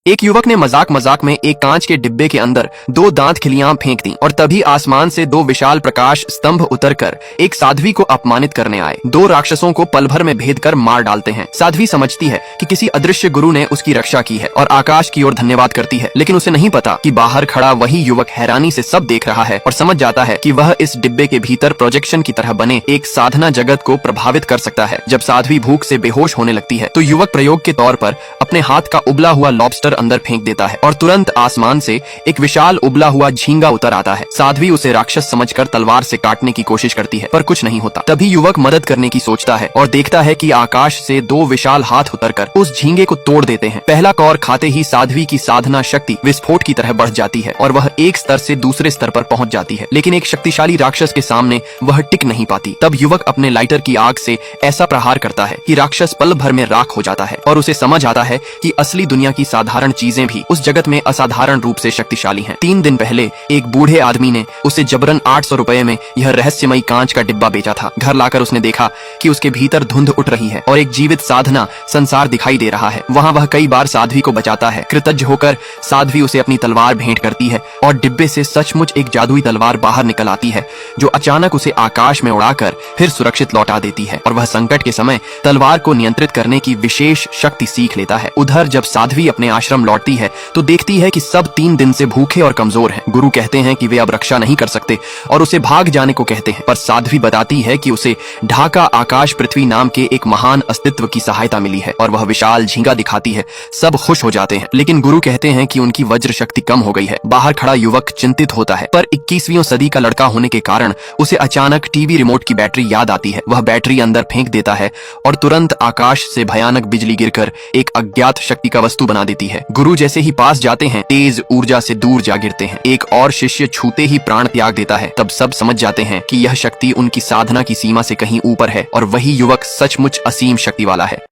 एक युवक ने मजाक मजाक में एक कांच के डिब्बे के अंदर 2 दांत खिलियां फेंक दी और तभी आसमान से 2 विशाल प्रकाश स्तंभ उतरकर एक साध्वी को अपमानित करने आए। 2 राक्षसों को पल भर में भेद कर मार डालते हैं। साध्वी समझती है कि किसी अदृश्य गुरु ने उसकी रक्षा की है और आकाश की ओर धन्यवाद करती है, लेकिन उसे नहीं पता कि बाहर खड़ा वही युवक हैरानी से सब देख रहा है और समझ जाता है कि वह इस डिब्बे के भीतर प्रोजेक्शन की तरह बने एक साधना जगत को प्रभावित कर सकता है। जब साध्वी भूख से बेहोश होने लगती है तो युवक प्रयोग के तौर पर अपने हाथ का उबला हुआ लॉबस्टर अंदर फेंक देता है और तुरंत आसमान से एक विशाल उबला हुआ झींगा उतर आता है। साध्वी उसे राक्षस समझकर तलवार से काटने की कोशिश करती है पर कुछ नहीं होता। तभी युवक मदद करने की सोचता है और देखता है कि आकाश से 2 विशाल हाथ उतरकर उस झींगे को तोड़ देते हैं। पहला कौर खाते ही साध्वी की साधना शक्ति विस्फोट की तरह बढ़ जाती है और वह एक स्तर से दूसरे स्तर पर पहुंच जाती है, लेकिन एक शक्तिशाली राक्षस के सामने वह टिक नहीं पाती। तब युवक अपने लाइटर की आग से ऐसा प्रहार करता है कि राक्षस पल भर में राख हो जाता है और उसे समझ आता है कि असली दुनिया की साधारण चीजें भी उस जगत में असाधारण रूप से शक्तिशाली हैं। 3 दिन पहले एक बूढ़े आदमी ने उसे जबरन 800 रुपए में यह रहस्यमयी कांच का डिब्बा बेचा था। घर लाकर उसने देखा कि उसके भीतर धुंध उठ रही है और एक जीवित साधना संसार दिखाई दे रहा है। वहाँ वह कई बार साध्वी को बचाता है। कृतज्ञ होकर साध्वी उसे अपनी तलवार भेंट करती है और डिब्बे से सचमुच एक जादुई तलवार बाहर निकल आती है जो अचानक उसे आकाश में उड़ाकर फिर सुरक्षित लौटा देती है और वह संकट के समय तलवार को नियंत्रित करने की विशेष शक्ति सीख लेता है। उधर जब साध्वी अपने आश्रम लौटती है तो देखती है कि सब 3 दिन से भूखे और कमजोर हैं। गुरु कहते हैं कि वे अब रक्षा नहीं कर सकते और उसे भाग जाने को कहते हैं, पर साध्वी बताती है कि उसे ढाका आकाश पृथ्वी नाम के एक महान अस्तित्व की सहायता मिली है और वह विशाल झींगा दिखाती है। सब खुश हो जाते हैं, लेकिन गुरु कहते हैं कि उनकी वज्र शक्ति कम हो गई है। बाहर खड़ा युवक चिंतित होता है, पर 21वीं सदी का लड़का होने के कारण उसे अचानक टीवी रिमोट की बैटरी याद आती है। वह बैटरी अंदर फेंक देता है और तुरंत आकाश से भयानक बिजली गिरकर एक अज्ञात शक्ति का वस्तु बना देती है। गुरु जैसे ही पास जाते हैं तेज ऊर्जा से दूर जा गिरते हैं। एक और शिष्य छूते ही प्राण त्याग देता है। तब सब समझ जाते हैं कि यह शक्ति उनकी साधना की सीमा से कहीं ऊपर है और वही युवक सचमुच असीम शक्ति वाला है।